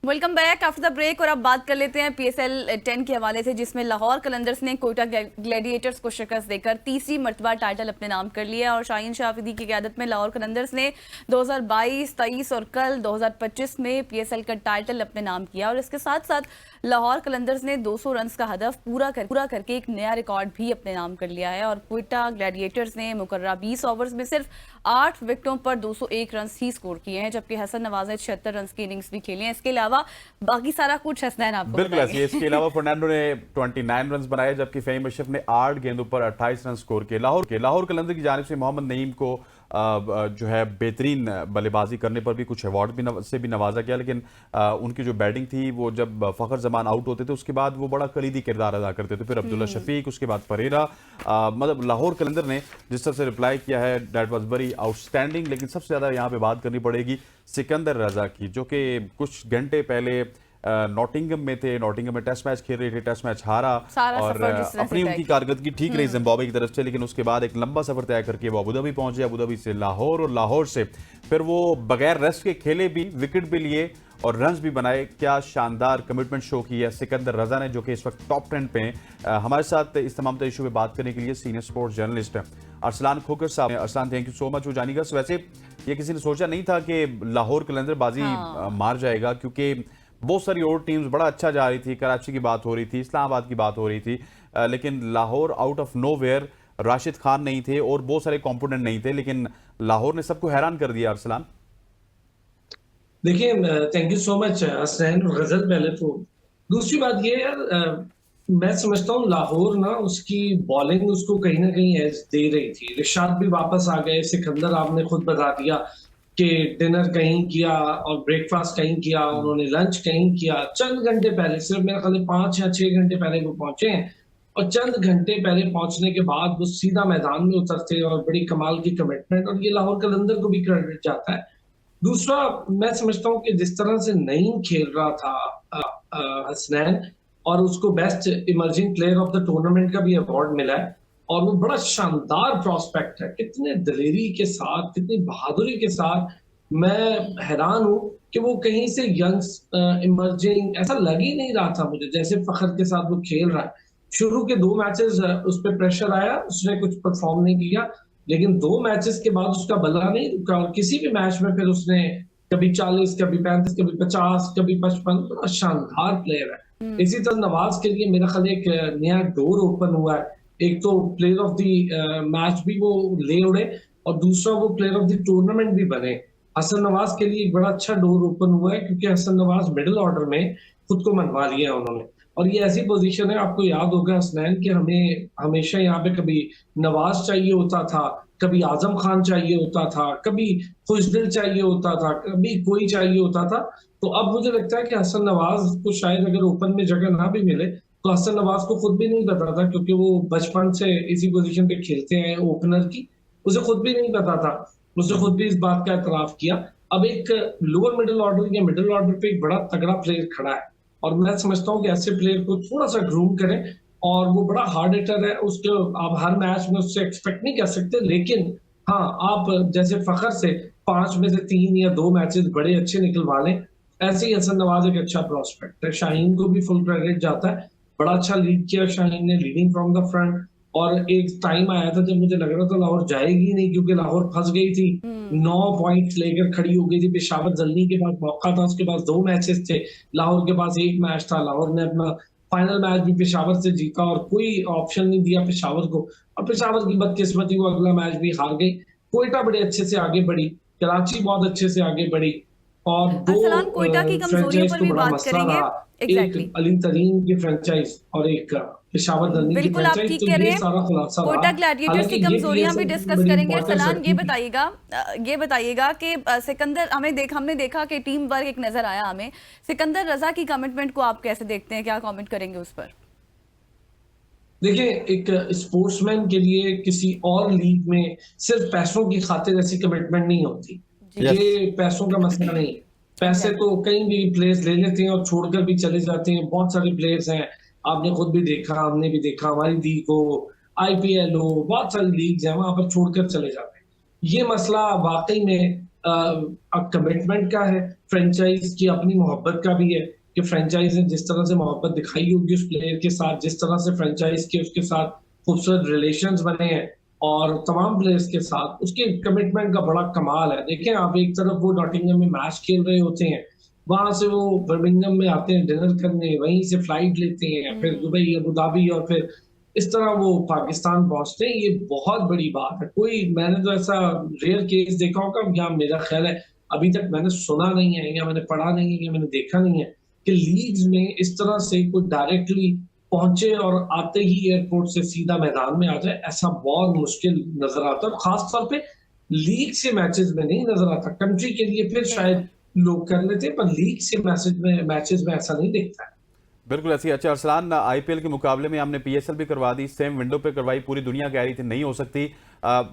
Welcome back after the break. और अब बात कर लेते हैं पीएसएल 10 के हवाले से, जिसमें लाहौर कलंदर्स ने कोयटा ग्लैडिएटर्स को शिकस्त देकर तीसरी मर्तबा टाइटल अपने नाम कर लिया। और शाहीन शाफिदी की क़यादत में लाहौर कलंदर्स ने 2022, 23 और कल 2025 में पीएसएल का टाइटल अपने नाम किया। और इसके साथ साथ लाहौर कलंदर्स ने 200 रन का हदफ पूरा करके एक नया रिकॉर्ड भी अपने नाम कर लिया है। और कोयटा ग्लैडिएटर्स ने मुकर्रर 20 ओवर्स में सिर्फ 8 विकेटों पर 201 रन ही स्कोर किए हैं, जबकि हसन नवाज ने 76 रन की इनिंग्स भी खेली हैं। इसके अलावा बाकी सारा कुछ हसनैन आपको बिल्कुल ऐसे। इसके अलावा फर्नांडो ने 29 रन बनाए, जबकि फहीम अशरफ ने 8 गेंदों पर 28 रन स्कोर किए। लाहौर कलंदर की जानिब से मोहम्मद नईम को जो है बेहतरीन बल्लेबाजी करने पर भी कुछ अवार्ड से भी नवाजा गया, लेकिन उनकी जो बैटिंग थी वो जब फखर जमान आउट होते थे उसके बाद वो बड़ा कलीदी किरदार अदा करते थे। फिर अब्दुल्ला शफीक, उसके बाद परेरा, मतलब लाहौर कलंदर ने जिस तरह से रिप्लाई किया है दैट वाज वेरी आउटस्टैंडिंग। लेकिन सबसे ज़्यादा यहाँ पे बात करनी पड़ेगी सिकंदर रजा की, जो कि कुछ घंटे पहले नॉटिंगम में थे। नॉटिंगम में टेस्ट मैच खेल रहे थे, टेस्ट मैच हारा और अपनी उनकी कारकर्दगी ठीक रही जिम्बाब्वे की तरफ से, लेकिन उसके बाद एक लंबा सफर तय करके वो अबूधाबी पहुंचे, अबूधाबी से लाहौर और लाहौर से फिर वो बगैर रेस्ट के खेले भी, विकेट भी लिए और रन्स भी बनाए। क्या शानदार कमिटमेंट शो की है सिकंदर रजा ने, जो कि इस वक्त टॉप 10 पे हैं। हमारे साथ इस तमाम इशू पे बात करने के लिए सीनियर स्पोर्ट्स जर्नलिस्ट अरसलान खोकर साहब। Arsalan, thank you so much. वो जानिएगा, वैसे ये किसी ने सोचा नहीं था कि लाहौर कलंदर बाजी मार जाएगा, क्योंकि बहुत सारी और टीम्स बड़ा अच्छा जा रही थी। कराची की बात हो रही थी, इस्लामाबाद की बात हो रही थी, लेकिन Lahore out of nowhere, Rashid Khan नहीं थे और बहुत सारे कॉम्पोनेंट नहीं थे, लेकिन लाहौर ने सबको हैरान कर दिया। अरसलान, देखिए, थैंक यू सो मच असलैन गजल। पहले तो दूसरी बात ये यार, मैं समझता हूँ लाहौर ना उसकी बॉलिंग उसको कहीं ना कहीं एज दे रही थी। रिशाद भी वापस आ गए, सिकंदर आपने खुद बता दिया कि डिनर कहीं किया और ब्रेकफास्ट कहीं किया, उन्होंने लंच कहीं किया। चंद घंटे पहले, सिर्फ मेरा ख्याल 5 या 6 घंटे पहले वो पहुंचे हैं, और चंद घंटे पहले पहुंचने के बाद वो सीधा मैदान में उतरते और बड़ी कमाल की कमिटमेंट, और ये लाहौर कलंदर को भी क्रेडिट जाता है। दूसरा, मैं समझता हूँ कि जिस तरह से नईम खेल रहा था हसनैन, और उसको best emerging player of the tournament का भी अवार्ड मिला है, और वो बड़ा शानदार प्रोस्पेक्ट है। कितने दलेरी के साथ, कितनी बहादुरी के साथ, मैं हैरान हूँ कि वो कहीं से यंग इमर्जिंग ऐसा लग ही नहीं रहा था मुझे, जैसे फखर के साथ वो खेल रहा है। शुरू के 2 मैचेस उस पर प्रेशर आया, उसने कुछ परफॉर्म नहीं किया, लेकिन 2 मैचेस के बाद उसका बल्ला नहीं रुका, और किसी भी मैच में फिर उसने कभी 40, कभी 35, कभी 50, कभी 55, बड़ा शानदार प्लेयर है। इसी तरह नवाज के लिए मेरा ख्याल एक नया डोर ओपन हुआ है। एक तो प्लेयर ऑफ द मैच भी वो ले उड़े, और दूसरा वो प्लेयर ऑफ द टूर्नामेंट भी बने। हसन नवाज के लिए एक बड़ा अच्छा डोर ओपन हुआ है, क्योंकि हसन नवाज मिडिल ऑर्डर में खुद को मनवा लिया उन्होंने। और ये ऐसी पोजीशन है, आपको याद होगा हसनैन, कि हमें हमेशा यहाँ पे कभी नवाज चाहिए होता था, कभी आजम खान चाहिए होता था, कभी खुशदिल चाहिए होता था, कभी कोई चाहिए होता था। तो अब मुझे लगता है कि हसन नवाज को शायद अगर ओपन में जगह ना भी मिले, तो हसन नवाज को खुद भी नहीं पता था, क्योंकि वो बचपन से इसी पोजीशन पे खेलते हैं ओपनर की। उसे खुद भी नहीं पता था, उसने खुद भी इस बात का एतराफ किया। अब एक लोअर मिडिल ऑर्डर या मिडिल ऑर्डर पे एक बड़ा तगड़ा प्लेयर खड़ा है, और मैं समझता हूँ कि ऐसे प्लेयर को थोड़ा सा ग्रूम करें। और वो बड़ा हार्ड हिटर है, उसके आप हर मैच में उससे एक्सपेक्ट नहीं कर सकते, लेकिन हाँ, आप जैसे फखर से 5 में से 3 या 2 मैचेस बड़े अच्छे निकलवा लें, ऐसे ही हसन नवाज एक अच्छा प्रोस्पेक्ट है। शाहीन को भी फुल क्रेडिट जाता है, बड़ा अच्छा लीड किया शाहीन ने, लीडिंग फ्रॉम द फ्रंट। और एक टाइम आया था जब मुझे लग रहा था लाहौर जाएगी नहीं, क्योंकि लाहौर फंस गई थी, 9 पॉइंट लेकर खड़ी हो गई थी। पेशावर जल्दी के पास मौका था, उसके पास 2 मैचेस थे, लाहौर के पास 1 मैच था। लाहौर ने अपना फाइनल मैच भी पेशावर से जीता, और कोई ऑप्शन नहीं दिया पेशावर को, और पेशावर की बदकिस्मती वो अगला मैच भी हार गई। कोयटा बड़े अच्छे से आगे बढ़ी, कराची बहुत अच्छे से आगे बढ़ी, और 2 कोयटा की कमजोरियों फ्रेंचाइज पर को भी बड़ा बात मसला करेंगे। रहा। एग्जैक्टली, एक अली तरीन की फ्रेंचाइज और एक पेशावर दलनी की बिल्कुल आप फ्रेंचाइज, ठीक तो कह रहे ये हैं। सारा खुलासा रहा। कोयटा ग्लैडिएटर्स हालांकि की ये कमजोरियां भी प्लेयर डिस्कस बड़ी करेंगे। इंपॉर्टेंस सलान, रखती थी। ये बताइएगा कि सिकंदर, हमने देखा कि टीम वर्क एक नजर आया हमें। सिकंदर रजा की कमिटमेंट को आप कैसे देखते हैं, क्या कमेंट करेंगे उस पर? देखिए, एक स्पोर्ट्समैन के लिए किसी और लीग में सिर्फ पैसों की खातिर ऐसी कमिटमेंट नहीं होती। यस, ये पैसों का मसला नहीं है। पैसे एग्जैक्टली, तो कहीं भी प्लेयर्स ले लेते हैं और छोड़कर भी चले जाते हैं। बहुत सारे प्लेयर्स हैं, आपने खुद भी देखा, हमने भी देखा, हमारी लीग हो, आईपीएल हो, बहुत सारी लीग्स हैं, वहां पर छोड़कर चले जाते हैं। ये मसला वाकई में कमिटमेंट का है, फ्रेंचाइज की अपनी मोहब्बत का भी है कि फ्रेंचाइज ने जिस तरह से मोहब्बत दिखाई होगी उस प्लेयर के साथ, जिस तरह से फ्रेंचाइज के उसके साथ खूबसूरत रिलेशंस बने हैं और तमाम प्लेयर्स के साथ उसके कमिटमेंट का बड़ा कमाल है। देखें आप, एक तरफ वो नॉटिंघम में मैच खेल रहे होते हैं, वहां से वो बर्मिंघम में आते हैं डिनर करने, वहीं से फ्लाइट लेते हैं, फिर दुबई, अबू धाबी और फिर इस तरह वो पाकिस्तान पहुंचते हैं। ये बहुत बड़ी बात है। कोई, मैंने तो ऐसा रेयर केस देखा होगा, या मेरा ख्याल है अभी तक मैंने सुना नहीं है या मैंने पढ़ा नहीं है या मैंने देखा नहीं है कि लीग्स में इस तरह से कोई डायरेक्टली पहुंचे और आते ही एयरपोर्ट से सीधा मैदान में आ जाए। ऐसा बहुत मुश्किल नजर आता है, और खास तौर पे लीग से मैचेस में नहीं नजर आता। कंट्री के लिए फिर शायद लोग कर लेते, पर लीग से मैचेस में ऐसा नहीं दिखता है। बिल्कुल ऐसी। अच्छा अरसलान, आईपीएल के मुकाबले में हमने पीएसएल भी करवा दी, सेम विंडो पे करवाई, पूरी दुनिया कह रही थी नहीं हो सकती,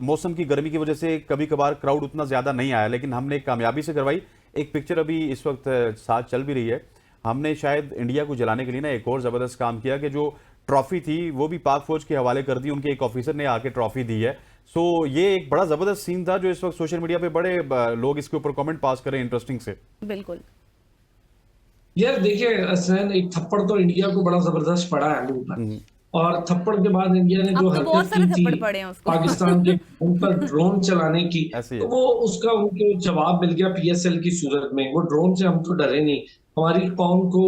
मौसम की गर्मी की वजह से कभी कभार क्राउड उतना ज्यादा नहीं आया, लेकिन हमने कामयाबी से करवाई। एक पिक्चर अभी इस वक्त साथ चल भी रही है। हमने शायद इंडिया को जलाने के लिए ना एक और जबरदस्त काम किया कि जो ट्रॉफी थी वो भी पाक फौज के हवाले कर दी, उनके एक ऑफिसर ने आके ट्रॉफी दी है। सो ये एक बड़ा जबरदस्त सीन था जो इस वक्त सोशल मीडिया पे बड़े लोग इसके ऊपर कमेंट पास करें इंटरेस्टिंग से। बिल्कुल यार देखिए असलैन, एक थप्पड़ तो इंडिया को बड़ा जबरदस्त पड़ा है मुंह पर, और थप्पड़ के बाद इंडिया ने जो अब तो बहुत हरकत सारे की थप्पड़ थी पड़े हैं उसको। पाकिस्तान के उन पर ड्रोन चलाने की, ऐसे ही तो है। वो उसका उनको जवाब मिल गया पीएसएल की सूरत में। वो ड्रोन से हम तो डरे नहीं। हमारी कौम को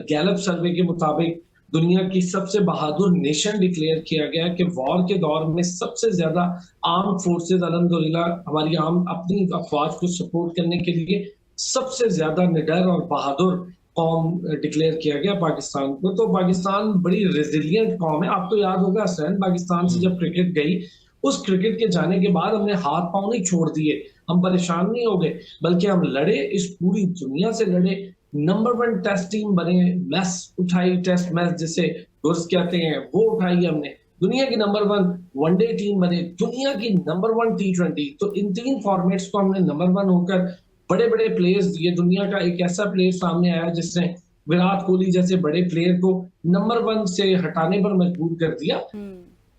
गैलप सर्वे के मुताबिक दुनिया की सबसे बहादुर नेशन डिक्लेयर किया गया कि वॉर के दौर में सबसे ज्यादा आर्म फोर्सेज अल्हम्दुलिल्लाह हमारी आर्म अपनी अफवाज को सपोर्ट करने के लिए सबसे ज्यादा निडर और बहादुर कौम डिक्लेयर किया गया पाकिस्तान को। तो पाकिस्तान बड़ी रेजिलियंट कौम है। आपको याद होगा सैन, पाकिस्तान से जब क्रिकेट गई, उस क्रिकेट के जाने के बाद हमने हाथ पांव नहीं छोड़ दिए, हम परेशान नहीं हो गए, बल्कि हम लड़े, इस पूरी दुनिया से लड़े, नंबर 1 टेस्ट टीम बने, मैच उठाई, टेस्ट मैच जिसे गुर्स कहते हैं वो उठाई हमने, दुनिया की नंबर 1 वनडे टीम बने, दुनिया की नंबर 1 T20। तो इन 3 फॉर्मेट्स को हमने नंबर 1 होकर बड़े बड़े प्लेयर्स दिए। दुनिया का एक ऐसा प्लेयर सामने आया जिसने विराट कोहली जैसे बड़े प्लेयर को नंबर 1 से हटाने पर मजबूर कर दिया।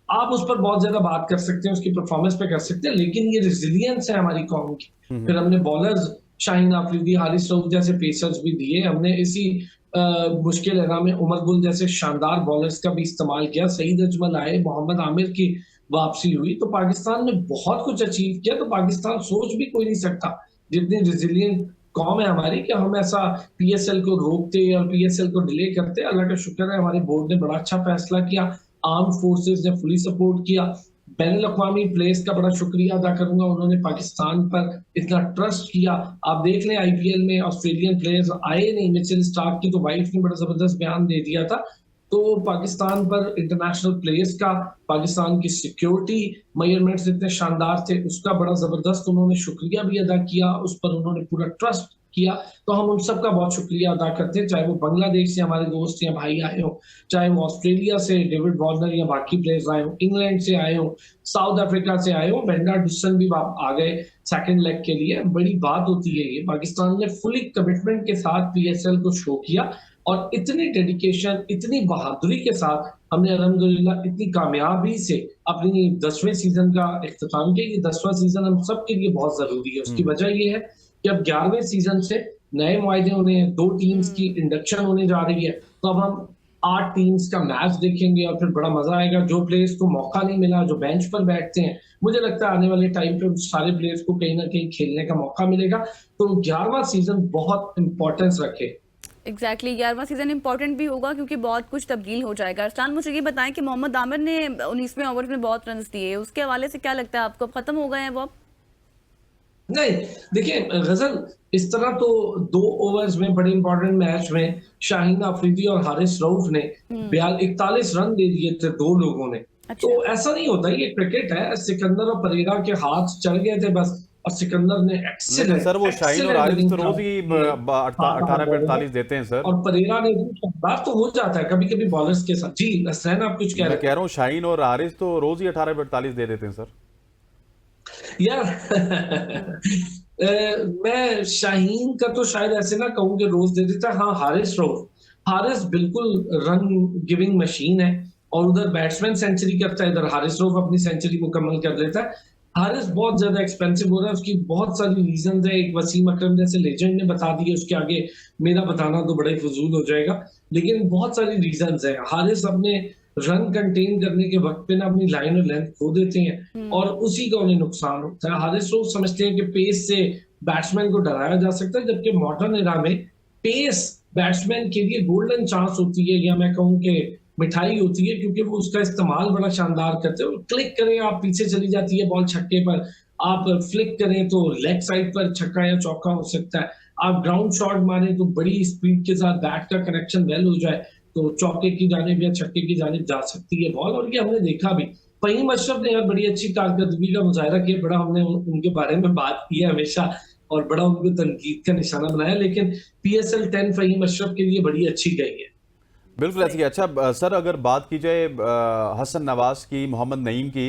आप उस पर बहुत ज्यादा बात कर सकते हैं, उसकी परफॉर्मेंस पे कर सकते हैं, लेकिन ये रेजिलियंस है हमारी कौम की। फिर हमने बॉलर्स शाहीन आफरीदी, हारिस रऊफ जैसे पेसर्स भी दिए। हमने इसी मुश्किल एरा में उमर गुल जैसे शानदार बॉलर्स का भी इस्तेमाल किया। सईद अजमल आए, मोहम्मद आमिर की वापसी हुई, तो पाकिस्तान ने बहुत कुछ अचीव किया। तो पाकिस्तान सोच भी कोई नहीं सकता, जितनी रेजिलियंट कौम है हमारी, कि हम ऐसा पीएसएल को रोकते और पीएसएल को डिले करते। अल्लाह का शुक्र है हमारे बोर्ड ने बड़ा अच्छा फैसला किया, आर्म फोर्सेस ने फुली सपोर्ट किया। बैनुल अक़वामी प्लेयर्स का बड़ा शुक्रिया अदा करूंगा, उन्होंने पाकिस्तान पर इतना ट्रस्ट किया। आप देख लें आईपीएल में ऑस्ट्रेलियन प्लेयर्स आए नहीं, मिचेल स्टार्क की तो वाइफ ने बड़ा जबरदस्त बयान दे दिया था। तो पाकिस्तान पर इंटरनेशनल प्लेयर्स का, पाकिस्तान की सिक्योरिटी मेजरमेंट्स इतने शानदार थे, उसका बड़ा जबरदस्त उन्होंने शुक्रिया भी अदा किया, उस पर उन्होंने पूरा ट्रस्ट किया। तो हम उन सबका बहुत शुक्रिया अदा करते हैं, चाहे वो बांग्लादेश से हमारे दोस्त या भाई आए हो, चाहे वो ऑस्ट्रेलिया से डेविड वार्नर या बाकी प्लेयर्स आए हो, इंग्लैंड से आए हो, साउथ अफ्रीका से आए हो, बेंडा डिसन भी आ गए सेकंड लेग के लिए। बड़ी बात होती है ये, पाकिस्तान ने फुली कमिटमेंट के साथ पीएसएल को शो किया, और इतनी डेडिकेशन, इतनी बहादुरी के साथ हमने अल्हम्दुलिल्लाह इतनी कामयाबी से अपनी 10वें सीजन का इख्तिताम किया। ये 10वां सीजन हम सब के लिए बहुत जरूरी है। उसकी वजह ये है कि अब 11वें सीजन से नए मुआहदे होने हैं, 2 टीम्स की इंडक्शन होने जा रही है, तो अब हम 8 टीम्स का मैच देखेंगे और फिर बड़ा मजा आएगा। जो प्लेयर्स को मौका नहीं मिला, जो बेंच पर बैठते हैं, मुझे लगता है आने वाले टाइम पे सारे प्लेयर्स को कहीं ना कहीं खेलने का मौका मिलेगा। तो 11वां सीजन बहुत इंपॉर्टेंस रखे। एग्जैक्टली 11वां सीजन इंपॉर्टेंट भी होगा क्योंकि बहुत कुछ तब्दील हो जाएगा। अरसलान, मुझे ये बताएं कि मोहम्मद आमिर ने 19वें ओवर में बहुत रन दिए, उसके हवाले से क्या लगता है आपको, खत्म हो गए हैं वो? नहीं, देखिए गजल, इस तरह तो 2 ओवर्स में बड़े इंपॉर्टेंट मैच में शाहीन आफरीदी और हारिस रऊफ ने 41 रन दे दिए थे 2 लोगों ने। अच्छा। तो ऐसा नहीं होता, ये क्रिकेट है। सिकंदर और परेरा के हाथ चढ़ गए थे बस, और सिकंदर ने एक्सीलेंट, सर वो शाहीन और हारिस तो रोज ही 18 पे 48 देते हैं सर, और परेरा ने बात तो हो जाता है कभी कभी बॉलर्स के साथ। जी हसनैन, आप कुछ कह रहे मैं कह रहा हूँ शाहीन और हारिस तो रोज ही 18 पे 48 दे देते हैं सर यार। मैं शाहीन का तो शायद ऐसे ना कहूं कि रोज दे देता है। हाँ, हारिस बिल्कुल रन गिविंग मशीन है, और उधर बैट्समैन सेंचुरी करता है, इधर हारिस रऊफ अपनी सेंचुरी मुकम्मल कर लेता है। हारिस बहुत ज्यादा एक्सपेंसिव हो रहा है, उसकी बहुत सारी रीजन है। एक वसीम अकरम जैसे लेजेंड ने बता दिए, उसके आगे मेरा बताना तो बड़ा ही फजूल हो जाएगा, लेकिन बहुत सारी रीजन है। हारिस अपने रन कंटेन करने के वक्त पे ना अपनी लाइन और लेंथ खो देते हैं और उसी का उन्हें नुकसान होता है। हारिस लोग समझते हैं कि पेस से बैट्समैन को डराया जा सकता है, जबकि मॉडर्न एरा में पेस बैट्समैन के लिए गोल्डन चांस होती है, या मैं कहूँ कि मिठाई होती है, क्योंकि वो उसका इस्तेमाल बड़ा शानदार करते हैं। क्लिक करें आप, पीछे चली जाती है बॉल छक्के पर, आप फ्लिक करें तो लेग साइड पर छक्का या चौका हो सकता है, आप ग्राउंड शॉट मारें तो बड़ी स्पीड के साथ बैट का कनेक्शन वेल हो जाए तो चौके की जानिब या छक्के की जानिब जा सकती है बॉल। और ये हमने देखा भी, फहीम अशरफ ने यार बड़ी अच्छी कारकर्दगी का मुजाहरा किया, बड़ा हमने उनके बारे में बात की है हमेशा और बड़ा उनको तनकीद का निशाना बनाया, लेकिन PSL 10 फहीम अशरफ के लिए बड़ी अच्छी गई है। बिल्कुल ऐसी है। अच्छा सर, अगर बात की जाए हसन नवाज की, मोहम्मद नईम की,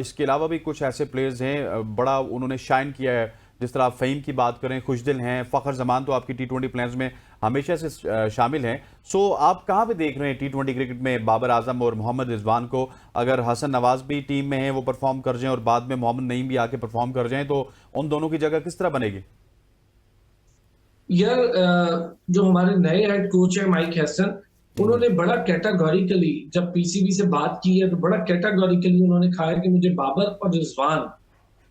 इसके अलावा भी कुछ ऐसे प्लेयर्स हैं बड़ा उन्होंने शाइन किया है, जिस तरह आप फ़हीम की बात करें, खुशदिल हैं, फ़खर जमान तो आपकी T20 प्लेयर्स में हमेशा से शामिल हैं। सो आप कहाँ पे देख रहे हैं T20 क्रिकेट में बाबर आजम और मोहम्मद रिजवान को? अगर हसन नवाज भी टीम में हैं, वो परफॉर्म कर जाएं और बाद में मोहम्मद नईम भी आके परफॉर्म कर जाएं, तो उन दोनों की जगह किस तरह बनेगी? यार जो हमारे नए हेड कोच है माइक हैसन, उन्होंने बड़ा कैटेगोरिकली जब PCB से बात की है तो बड़ा कैटेगोरिकली उन्होंने कहा है कि मुझे बाबर और रिजवान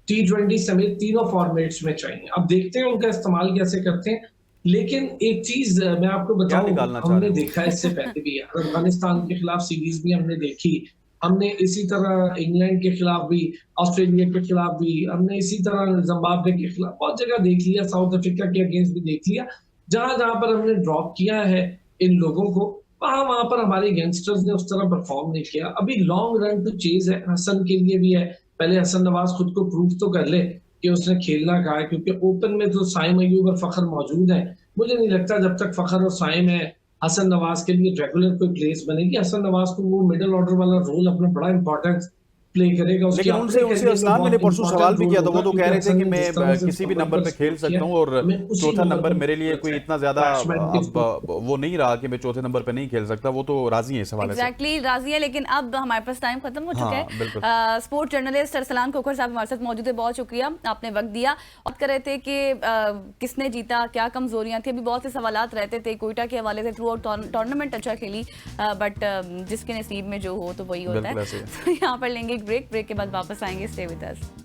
T20 समेत तीनों फॉर्मेट्स में चाहिए। अब देखते हैं उनका इस्तेमाल कैसे करते हैं। लेकिन एक चीज मैं आपको क्या बताऊं, निकालना चाह हमने रहे हो? देखा है इससे पहले भी यार, अफगानिस्तान के खिलाफ सीरीज भी हमने देखी, हमने इसी तरह इंग्लैंड के खिलाफ भी, ऑस्ट्रेलिया के खिलाफ भी, हमने इसी तरह जिम्बाब्वे के खिलाफ बहुत जगह देख लिया, साउथ अफ्रीका के अगेंस्ट भी देख लिया। जहां जहां पर हमने ड्रॉप किया है इन लोगों को, वहां वहां पर हमारे यंगस्टर्स ने उस तरह परफॉर्म नहीं किया। अभी लॉन्ग रन टू चेज है, हसन के लिए भी है। पहले हसन नवाज खुद को प्रूव तो कर ले कि उसने खेलना कहा है, क्योंकि ओपन में तो साइम अयूब और फखर मौजूद है। मुझे नहीं लगता जब तक फखर और साइम है, हसन नवाज के लिए रेगुलर कोई प्लेस बनेगी। हसन नवाज को वो मिडिल ऑर्डर वाला रोल अपना बड़ा इंपॉर्टेंट प्ले करेगा। उसके लेकिन उनसे अपने उनसे करियर में असनान मैंने बहुत परसों सवाल इंपॉर्टेंट भी रोल किया था, वो होगा, तो कह क्योंकि रहे थे हसन कि ने जिस तरह मैं से किसी भी कवर नंबर पर पे खेल स्कोर किया, सकता हूँ और हमें उसी चौथा नंबर नंबर पर मेरे लिए जरूरत कोई है इतना ज्यादा बैट्समैन के अब वो नहीं रहा कि मैं चौथे नंबर पे नहीं खेल सकता। वो तो राजी है इस हवाले से। एग्जैक्टली राजी है, लेकिन अब हमारे पास टाइम खत्म हो चुका हाँ, बिल्कुल। है। स्पोर्ट जर्नलिस्ट अरसलान खोखर साहब हमारे साथ मौजूद है, बहुत शुक्रिया, आपने वक्त दिया। और कर रहे थे कि किसने जीता, क्या कमजोरियां थी, अभी बहुत से सवालात रहते थे कोयटा के हवाले से। थ्रू आउट टूर्नामेंट अच्छा खेली, बट जिसके नसीब में जो हो तो वही होता है। बिल्कुल ऐसे ही है। तो यहाँ पर लेंगे एक ब्रेक के बाद वापस आएंगे। Stay with us.